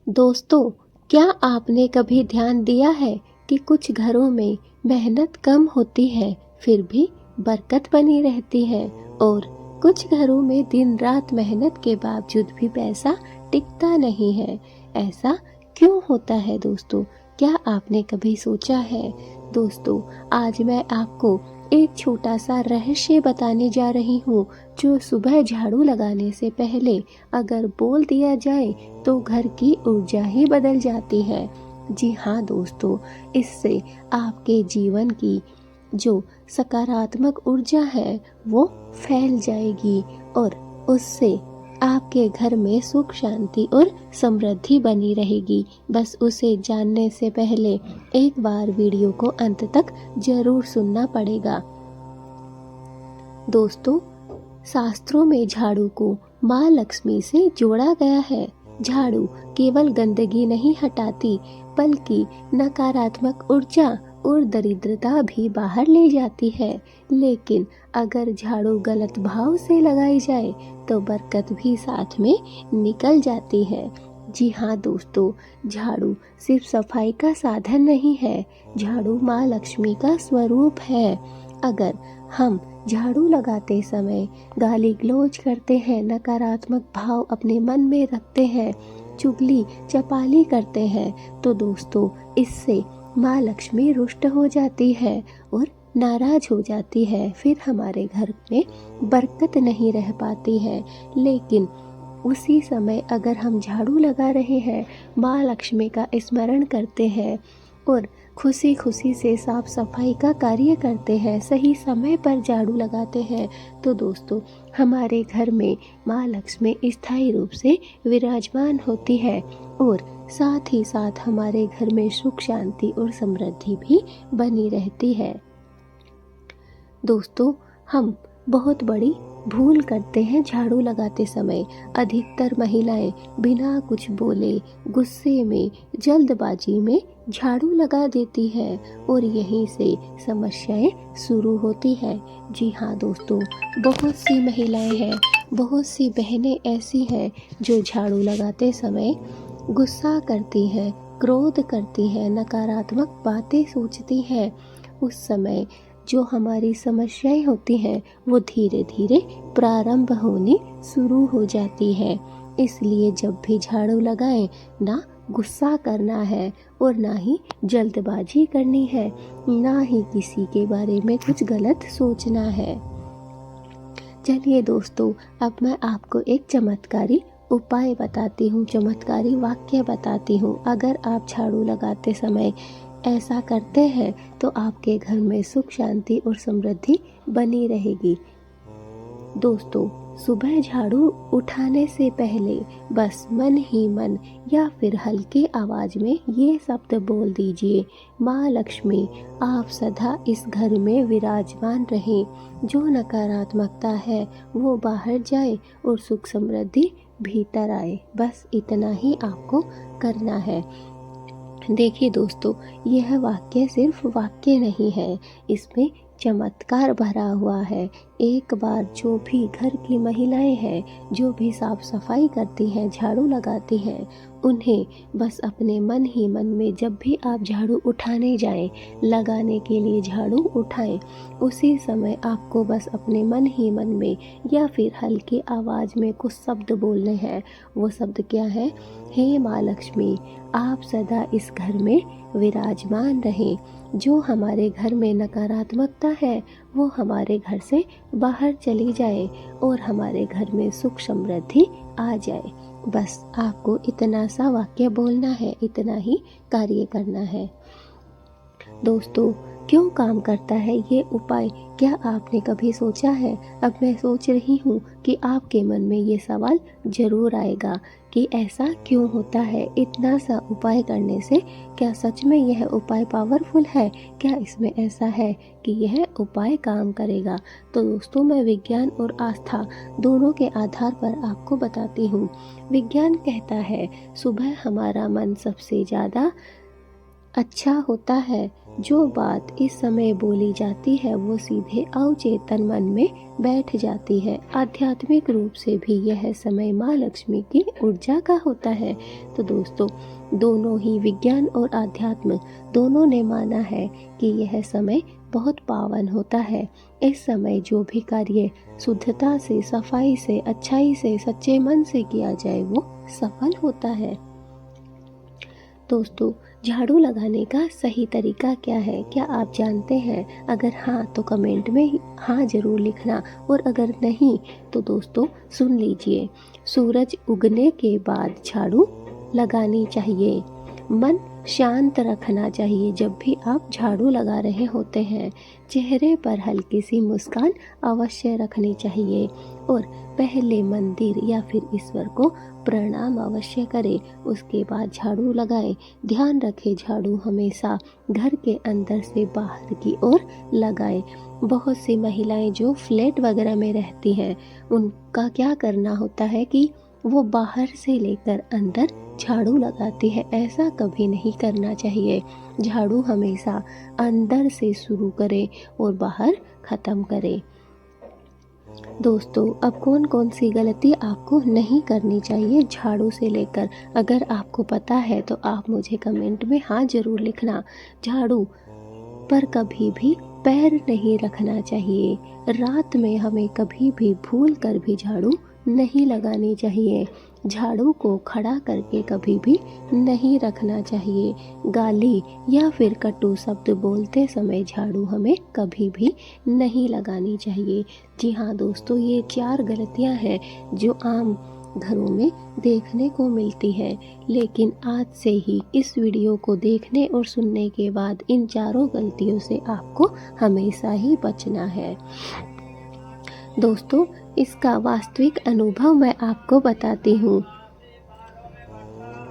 दोस्तों, क्या आपने कभी ध्यान दिया है कि कुछ घरों में मेहनत कम होती है फिर भी बरकत बनी रहती है और कुछ घरों में दिन रात मेहनत के बावजूद भी पैसा टिकता नहीं है। ऐसा क्यों होता है दोस्तों? क्या आपने कभी सोचा है? दोस्तों, आज मैं आपको एक छोटा सा रहस्य बताने जा रही हूँ जो सुबह झाड़ू लगाने से पहले अगर बोल दिया जाए तो घर की ऊर्जा ही बदल जाती है। जी हाँ दोस्तों, इससे आपके जीवन की जो सकारात्मक ऊर्जा है वो फैल जाएगी और उससे आपके घर में सुख शांति और समृद्धि बनी रहेगी। बस उसे जानने से पहले एक बार वीडियो को अंत तक जरूर सुनना पड़ेगा। दोस्तों, शास्त्रों में झाड़ू को माँ लक्ष्मी से जोड़ा गया है। झाड़ू केवल गंदगी नहीं हटाती बल्कि नकारात्मक ऊर्जा और दरिद्रता भी बाहर ले जाती है। लेकिन अगर झाड़ू गलत भाव से लगाई जाए तो बरकत भी साथ में निकल जाती है। जी हाँ दोस्तों, झाड़ू सिर्फ सफाई का साधन नहीं है, झाड़ू माँ लक्ष्मी का स्वरूप है। अगर हम झाड़ू लगाते समय गाली गलौज करते हैं, नकारात्मक भाव अपने मन में रखते हैं, चुगली चपाली करते हैं तो दोस्तों इससे माँ लक्ष्मी रुष्ट हो जाती है और नाराज हो जाती है। फिर हमारे घर में बरकत नहीं रह पाती है। लेकिन उसी समय अगर हम झाड़ू लगा रहे हैं, माँ लक्ष्मी का स्मरण करते हैं और खुशी खुशी से साफ सफाई का कार्य करते हैं, सही समय पर झाड़ू लगाते हैं तो दोस्तों हमारे घर में माँ लक्ष्मी स्थायी रूप से विराजमान होती है और साथ ही साथ हमारे घर में सुख शांति और समृद्धि भी बनी रहती है। दोस्तों, हम बहुत बड़ी भूल करते हैं झाड़ू लगाते समय। अधिकतर महिलाएं बिना कुछ बोले गुस्से में जल्दबाजी में झाड़ू लगा देती हैं और यहीं से समस्याएं शुरू होती हैं। जी हाँ दोस्तों, बहुत सी महिलाएं हैं, बहुत सी बहनें ऐसी हैं जो झाड़ू लगाते समय गुस्सा करती हैं, क्रोध करती हैं, नकारात्मक बातें सोचती हैं। उस समय जो हमारी समस्याएं होती हैं वो धीरे धीरे प्रारंभ होनी शुरू हो जाती है। इसलिए जब भी झाड़ू लगाएं ना गुस्सा करना है और ना ही जल्दबाजी करनी है, ना ही किसी के बारे में कुछ गलत सोचना है। चलिए दोस्तों, अब मैं आपको एक चमत्कारी उपाय बताती हूँ, चमत्कारी वाक्य बताती हूँ। अगर आप झाड़ू लगाते समय ऐसा करते हैं तो आपके घर में सुख शांति और समृद्धि बनी रहेगी। दोस्तों, सुबह झाड़ू उठाने से पहले बस मन ही मन या फिर हल्की आवाज में ये शब्द बोल दीजिए, माँ लक्ष्मी आप सदा इस घर में विराजमान रहें, जो नकारात्मकता है वो बाहर जाए और सुख समृद्धि भीतर आए। बस इतना ही आपको करना है। देखिए दोस्तों, यह वाक्य सिर्फ वाक्य नहीं है, इसमें चमत्कार भरा हुआ है। एक बार जो भी घर की महिलाएं हैं, जो भी साफ सफाई करती हैं, झाड़ू लगाती हैं, उन्हें बस अपने मन ही मन में जब भी आप झाड़ू उठाने जाएं, लगाने के लिए झाड़ू उठाएं, उसी समय आपको बस अपने मन ही मन में या फिर हल्की आवाज़ में कुछ शब्द बोलने हैं। वो शब्द क्या है? हे माँ लक्ष्मी आप सदा इस घर में विराजमान रहें, जो हमारे घर में नकारात्मकता है वो हमारे घर से बाहर चली जाए और हमारे घर में सुख समृद्धि आ जाए। बस आपको इतना सा वाक्य बोलना है, इतना ही कार्य करना है। दोस्तों, क्यों काम करता है ये उपाय? क्या आपने कभी सोचा है? अब मैं सोच रही हूँ कि आपके मन में ये सवाल जरूर आएगा कि ऐसा क्यों होता है इतना सा उपाय करने से? क्या सच में यह उपाय पावरफुल है? क्या इसमें ऐसा है कि यह उपाय काम करेगा? तो दोस्तों, मैं विज्ञान और आस्था दोनों के आधार पर आपको बताती हूँ। विज्ञान कहता है सुबह हमारा मन सबसे ज़्यादा अच्छा होता है, जो बात इस समय बोली जाती है वो सीधे अवचेतन मन में बैठ जाती है। आध्यात्मिक रूप से भी यह समय माँ लक्ष्मी की ऊर्जा का होता है। तो दोस्तों, दोनों ही विज्ञान और आध्यात्म दोनों ने माना है कि यह समय बहुत पावन होता है। इस समय जो भी कार्य शुद्धता से, सफाई से, अच्छाई से, सच्चे मन से किया जाए वो सफल होता है। दोस्तों, झाड़ू लगाने का सही तरीका क्या है, क्या आप जानते हैं? अगर हाँ तो कमेंट में हाँ ज़रूर लिखना, और अगर नहीं तो दोस्तों सुन लीजिए। सूरज उगने के बाद झाड़ू लगानी चाहिए। मन शांत रखना चाहिए जब भी आप झाड़ू लगा रहे होते हैं। चेहरे पर हल्की सी मुस्कान अवश्य रखनी चाहिए, और पहले मंदिर या फिर ईश्वर को प्रणाम अवश्य करें, उसके बाद झाड़ू लगाएं। ध्यान रखें, झाड़ू हमेशा घर के अंदर से बाहर की ओर लगाएं। बहुत सी महिलाएं जो फ्लैट वगैरह में रहती हैं, उनका क्या करना होता है कि वो बाहर से लेकर अंदर झाड़ू लगाती है। ऐसा कभी नहीं करना चाहिए। झाड़ू हमेशा अंदर से शुरू करें और बाहर ख़त्म करें। दोस्तों, अब कौन कौन सी गलती आपको नहीं करनी चाहिए झाड़ू से लेकर, अगर आपको पता है तो आप मुझे कमेंट में हाँ ज़रूर लिखना। झाड़ू पर कभी भी पैर नहीं रखना चाहिए। रात में हमें कभी भी भूल कर भी झाड़ू नहीं लगानी चाहिए। झाड़ू को खड़ा करके कभी भी नहीं रखना चाहिए। गाली या फिर कटु शब्द बोलते समय झाड़ू हमें कभी भी नहीं लगानी चाहिए। जी हाँ दोस्तों, ये 4 गलतियां हैं जो आम घरों में देखने को मिलती है, लेकिन आज से ही इस वीडियो को देखने और सुनने के बाद इन 4 गलतियों से आपको हमेशा ही बचना है। दोस्तों, इसका वास्तविक अनुभव मैं आपको बताती हूँ।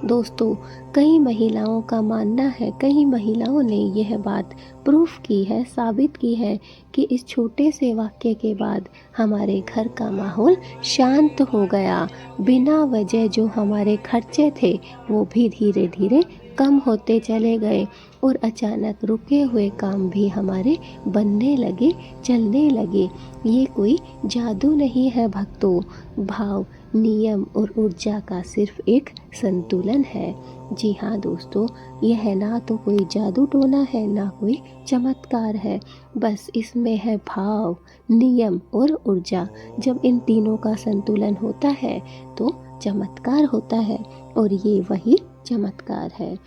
दोस्तों, कई महिलाओं का मानना है, कई महिलाओं ने यह बात प्रूफ की है, साबित की है कि इस छोटे से वाक्य के बाद हमारे घर का माहौल शांत हो गया। बिना वजह जो हमारे खर्चे थे वो भी धीरे धीरे कम होते चले गए, और अचानक रुके हुए काम भी हमारे बनने लगे, चलने लगे। ये कोई जादू नहीं है भक्तों, भाव, नियम और ऊर्जा का सिर्फ एक संतुलन है। जी हाँ दोस्तों, यह ना तो कोई जादू टोना है, ना कोई चमत्कार है, बस इसमें है भाव, नियम और ऊर्जा। जब इन तीनों का संतुलन होता है तो चमत्कार होता है, और ये वही चमत्कार है।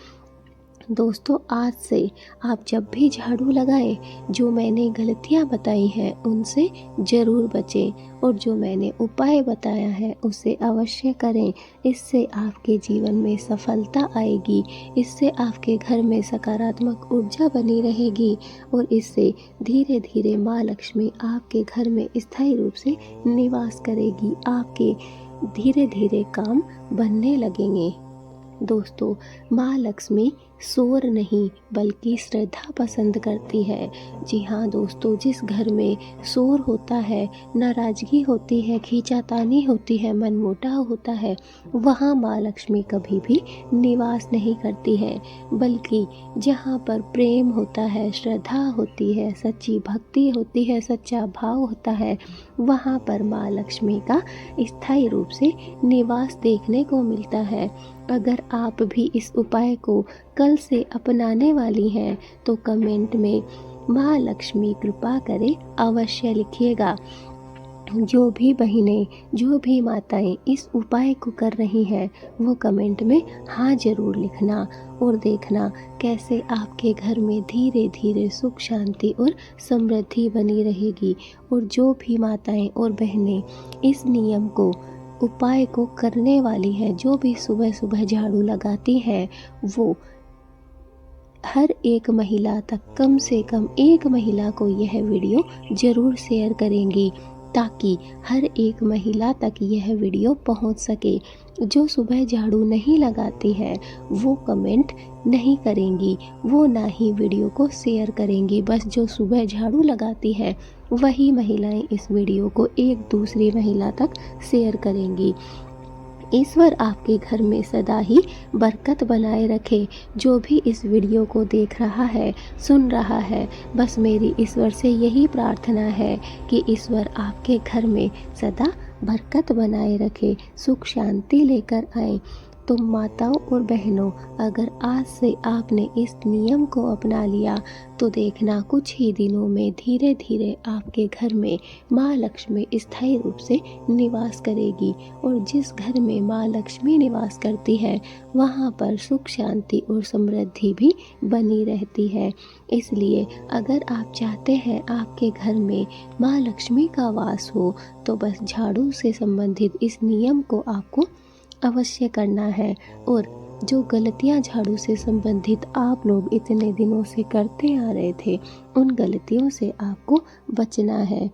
दोस्तों, आज से आप जब भी झाड़ू लगाएं, जो मैंने गलतियां बताई हैं उनसे ज़रूर बचें, और जो मैंने उपाय बताया है उसे अवश्य करें। इससे आपके जीवन में सफलता आएगी, इससे आपके घर में सकारात्मक ऊर्जा बनी रहेगी, और इससे धीरे धीरे माँ लक्ष्मी आपके घर में स्थायी रूप से निवास करेगी। आपके धीरे धीरे काम बनने लगेंगे। दोस्तों, माँ लक्ष्मी शोर नहीं बल्कि श्रद्धा पसंद करती है। जी हाँ दोस्तों, जिस घर में शोर होता है, नाराजगी होती है, खींचातानी होती है, मनमुटाव होता है, वहाँ माँ लक्ष्मी कभी भी निवास नहीं करती है। बल्कि जहाँ पर प्रेम होता है, श्रद्धा होती है, सच्ची भक्ति होती है, सच्चा भाव होता है, वहाँ पर माँ लक्ष्मी का स्थायी रूप से निवास देखने को मिलता है। अगर आप भी इस उपाय को कल से अपनाने वाली हैं तो कमेंट में माँ लक्ष्मी कृपा करे अवश्य लिखिएगा। जो भी बहनें, जो भी माताएं इस उपाय को कर रही हैं वो कमेंट में हाँ ज़रूर लिखना, और देखना कैसे आपके घर में धीरे धीरे सुख, शांति और समृद्धि बनी रहेगी। और जो भी माताएं और बहनें इस नियम को, उपाय को करने वाली हैं, जो भी सुबह सुबह झाड़ू लगाती हैं, वो हर एक महिला तक, कम से कम एक महिला को यह वीडियो ज़रूर शेयर करेंगी, ताकि हर एक महिला तक यह वीडियो पहुंच सके। जो सुबह झाड़ू नहीं लगाती है वो कमेंट नहीं करेंगी, वो ना ही वीडियो को शेयर करेंगी। बस जो सुबह झाड़ू लगाती है वही महिलाएं इस वीडियो को एक दूसरी महिला तक शेयर करेंगी। ईश्वर आपके घर में सदा ही बरकत बनाए रखे। जो भी इस वीडियो को देख रहा है, सुन रहा है, बस मेरी ईश्वर से यही प्रार्थना है कि ईश्वर आपके घर में सदा बरकत बनाए रखे, सुख शांति लेकर आए। तो माताओं और बहनों, अगर आज से आपने इस नियम को अपना लिया तो देखना कुछ ही दिनों में धीरे धीरे आपके घर में माँ लक्ष्मी स्थायी रूप से निवास करेगी। और जिस घर में माँ लक्ष्मी निवास करती है वहाँ पर सुख शांति और समृद्धि भी बनी रहती है। इसलिए अगर आप चाहते हैं आपके घर में माँ लक्ष्मी का वास हो तो बस झाड़ू से संबंधित इस नियम को आपको अवश्य करना है। और जो गलतियां झाड़ू से संबंधित आप लोग इतने दिनों से करते आ रहे थे, उन गलतियों से आपको बचना है।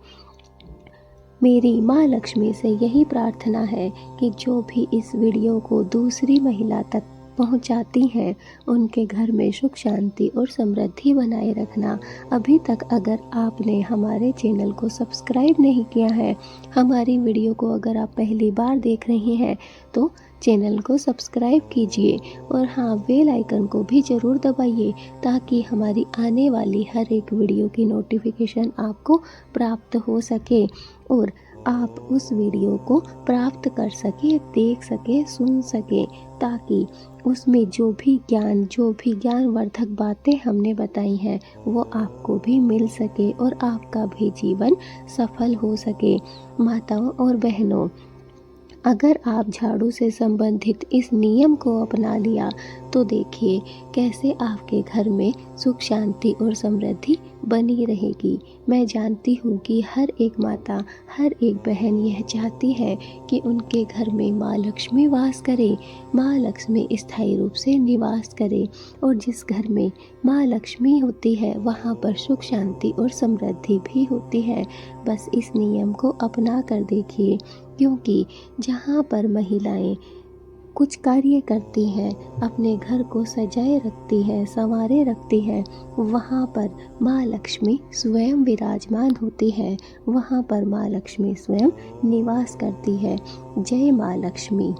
मेरी माँ लक्ष्मी से यही प्रार्थना है कि जो भी इस वीडियो को दूसरी महिला तक पहुंचाती हैं उनके घर में सुख शांति और समृद्धि बनाए रखना। अभी तक अगर आपने हमारे चैनल को सब्सक्राइब नहीं किया है, हमारी वीडियो को अगर आप पहली बार देख रहे हैं तो चैनल को सब्सक्राइब कीजिए और हाँ, बेल आइकन को भी ज़रूर दबाइए ताकि हमारी आने वाली हर एक वीडियो की नोटिफिकेशन आपको प्राप्त हो सके और आप उस वीडियो को प्राप्त कर सके, देख सके, सुन सके, ताकि उसमें जो भी ज्ञानवर्धक बातें हमने बताई हैं वो आपको भी मिल सके और आपका भी जीवन सफल हो सके। माताओं और बहनों, अगर आप झाड़ू से संबंधित इस नियम को अपना लिया तो देखिए कैसे आपके घर में सुख शांति और समृद्धि बनी रहेगी। मैं जानती हूँ कि हर एक माता, हर एक बहन यह चाहती है कि उनके घर में माँ लक्ष्मी वास करे, माँ लक्ष्मी स्थायी रूप से निवास करे। और जिस घर में माँ लक्ष्मी होती है वहाँ पर सुख शांति और समृद्धि भी होती है। बस इस नियम को अपना कर देखिए, क्योंकि जहाँ पर महिलाएं कुछ कार्य करती हैं, अपने घर को सजाए रखती हैं, संवारे रखती हैं, वहाँ पर माँ लक्ष्मी स्वयं विराजमान होती है, वहाँ पर माँ लक्ष्मी स्वयं निवास करती है। जय माँ लक्ष्मी।